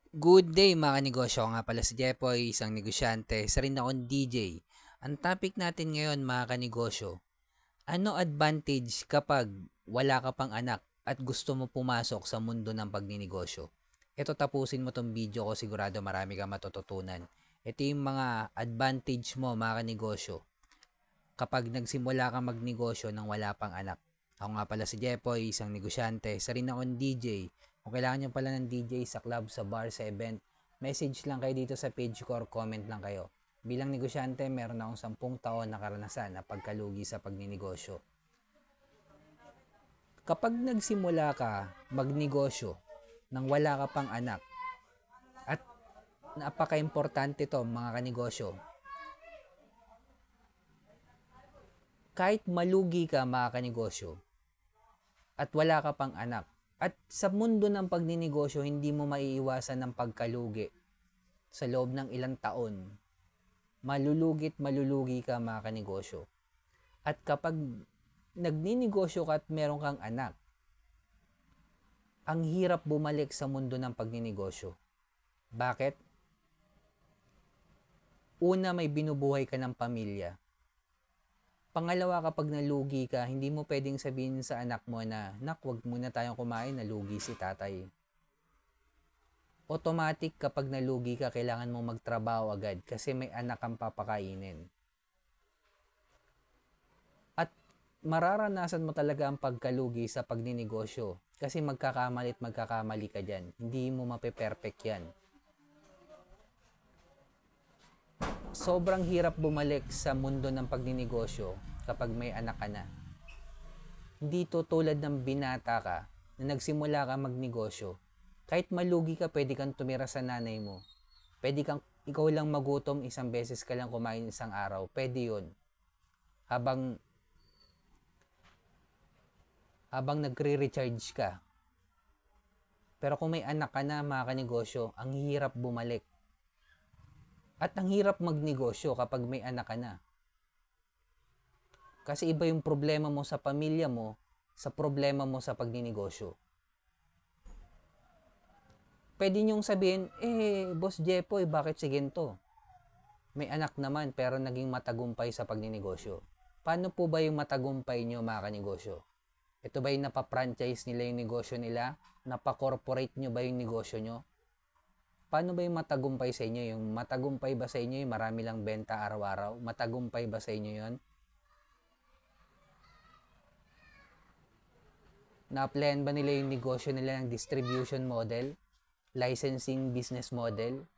Good day mga negosyo. Ako nga pala si Jepoy, isang negosyante. Isa rin akong DJ. Ang topic natin ngayon mga kanegosyo, ano advantage kapag wala ka pang anak at gusto mo pumasok sa mundo ng pagninegosyo? Ito tapusin mo tong video ko, sigurado marami kang matututunan. Ito yung mga advantage mo mga kanegosyo kapag nagsimula kang magnegosyo nang wala pang anak. Ako nga pala si Jepoy, isang negosyante. Isa rin akong DJ. Kung kailangan nyo pala ng DJ sa club, sa bar, sa event, message lang kayo dito sa page ko or comment lang kayo. Bilang negosyante, meron akong 10 taon na karanasan na pagkalugi sa pagninegosyo. Kapag nagsimula ka magnegosyo nang wala ka pang anak, at napaka-importante to mga kanegosyo, kahit malugi ka mga kanegosyo at wala ka pang anak, at sa mundo ng pagninegosyo, hindi mo maiiwasan ng pagkalugi sa loob ng ilang taon. Malulugi ka mga kanegosyo. At kapag nagninegosyo ka at meron kang anak, ang hirap bumalik sa mundo ng pagninegosyo. Bakit? Una, may binubuhay ka ng pamilya. Pangalawa, kapag nalugi ka, hindi mo pwedeng sabihin sa anak mo na, "Nak, wag muna tayong kumain, nalugi si tatay." Automatic kapag nalugi ka, kailangan mo magtrabaho agad kasi may anak kang papakainin. At mararanasan mo talaga ang pagkalugi sa pagninegosyo kasi magkakamali ka dyan. Hindi mo mape-perfect yan. Sobrang hirap bumalik sa mundo ng pagninegosyo kapag may anak ka na. Hindi to tulad ng binata ka na nagsimula ka magnegosyo. Kahit malugi ka, pwede kang tumira sa nanay mo. Pwede kang ikaw lang magutom, isang beses ka lang kumain isang araw. Pwede yun. Habang nagre-recharge ka. Pero kung may anak ka na mga kanegosyo, ang hirap bumalik. At ang hirap magnegosyo kapag may anak ka na. Kasi iba yung problema mo sa pamilya mo sa problema mo sa pagninegosyo. Pwede nyong sabihin, Boss Jepoy, bakit si ganito? May anak naman pero naging matagumpay sa pagninegosyo. Paano po ba yung matagumpay nyo mga kanegosyo? Ito ba yung napapranchise nila yung negosyo nila? Napakorporate nyo ba yung negosyo nyo? Paano ba yung matagumpay sa inyo? Yung matagumpay ba sa inyo yung marami lang benta araw-araw? Matagumpay ba sa inyo yun? Na-applyan ba nila yung negosyo nila ng distribution model? Licensing business model?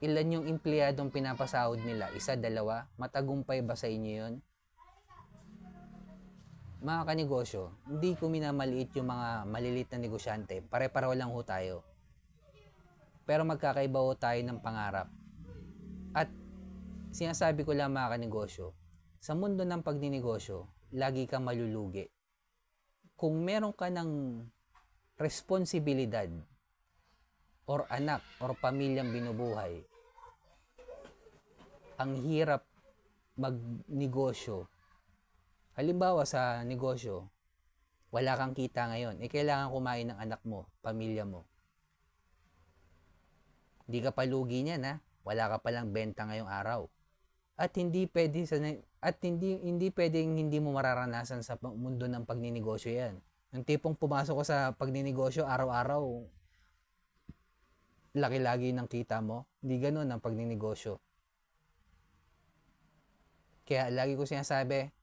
Ilan yung empleyadong pinapasahod nila? Isa, dalawa? Matagumpay ba sa inyo yun? Mga kanegosyo, hindi ko minamaliit yung mga maliliit na negosyante. Pare-pareho lang ho tayo. Pero magkakaiba ho tayo ng pangarap. At sinasabi ko lang mga kanegosyo, sa mundo ng pagninegosyo, lagi kang malulugi. Kung meron ka ng responsibilidad or anak or pamilyang binubuhay, ang hirap magnegosyo. Halimbawa sa negosyo, wala kang kita ngayon, kailangan kumain ng anak mo, pamilya mo. Hindi ka palugi niyan ha, wala ka palang benta ngayong araw. At hindi pwedeng hindi mo mararanasan sa mundo ng pagninegosyo yan. Yung tipong pumasok ko sa pagninegosyo araw-araw, laki-lagi ng kita mo. Hindi ganoon ang pagninegosyo. Kaya lagi ko sinasabi,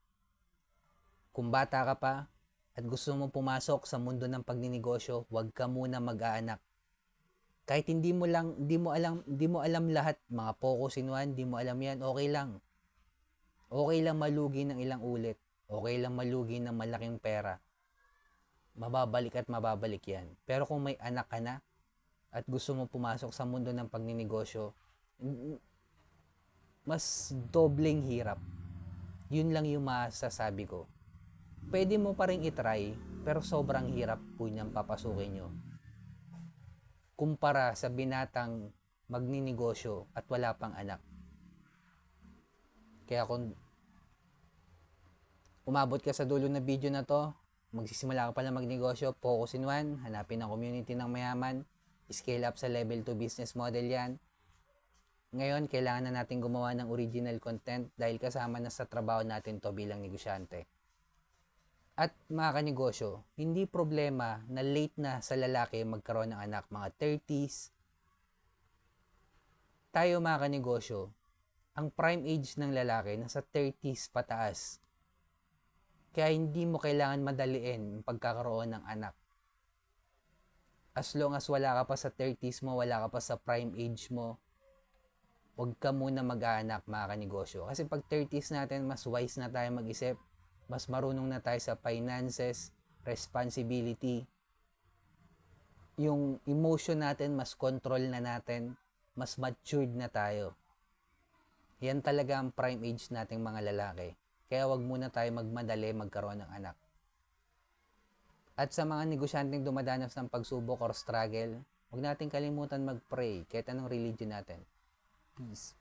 kung bata ka pa at gusto mo pumasok sa mundo ng pagninegosyo, huwag ka muna mag-aanak. Kahit hindi mo alam lahat, mga focus in one, hindi mo alam yan, okay lang. Okay lang malugi ng ilang ulit. Okay lang malugi ng malaking pera. Mababalik at mababalik yan. Pero kung may anak ka na at gusto mo pumasok sa mundo ng pagninegosyo, mas dobleng hirap. Yun lang yung masasabi ko. Pwede mo pa rin itry, pero sobrang hirap po niyang papasukin nyo. Kumpara sa binatang magninegosyo at wala pang anak. Kaya kung umabot ka sa dulo na video na to, magsisimula ka pala magnegosyo, focus in one, hanapin ang community ng mayaman, scale up sa level 2 business model yan. Ngayon, kailangan na natin gumawa ng original content dahil kasama na sa trabaho natin to bilang negosyante. At mga kanegosyo, hindi problema na late na sa lalaki magkaroon ng anak, mga 30s. Tayo mga kanegosyo, ang prime age ng lalaki nasa 30s pataas. Kaya hindi mo kailangan madaliin ang pagkakaroon ng anak. As long as wala ka pa sa 30s mo, wala ka pa sa prime age mo, huwag ka muna mag-aanak mga kanegosyo. Kasi pag 30s natin, mas wise na tayo mag-isip, mas marunong na tayo sa finances, responsibility. Yung emotion natin, mas control na natin, mas matured na tayo. Yan talaga ang prime age nating mga lalaki. Kaya wag muna tayo magmadali magkaroon ng anak. At sa mga negosyanteng dumadanas ng pagsubok or struggle, huwag natin kalimutan mag-pray kahit anong religion natin. Peace.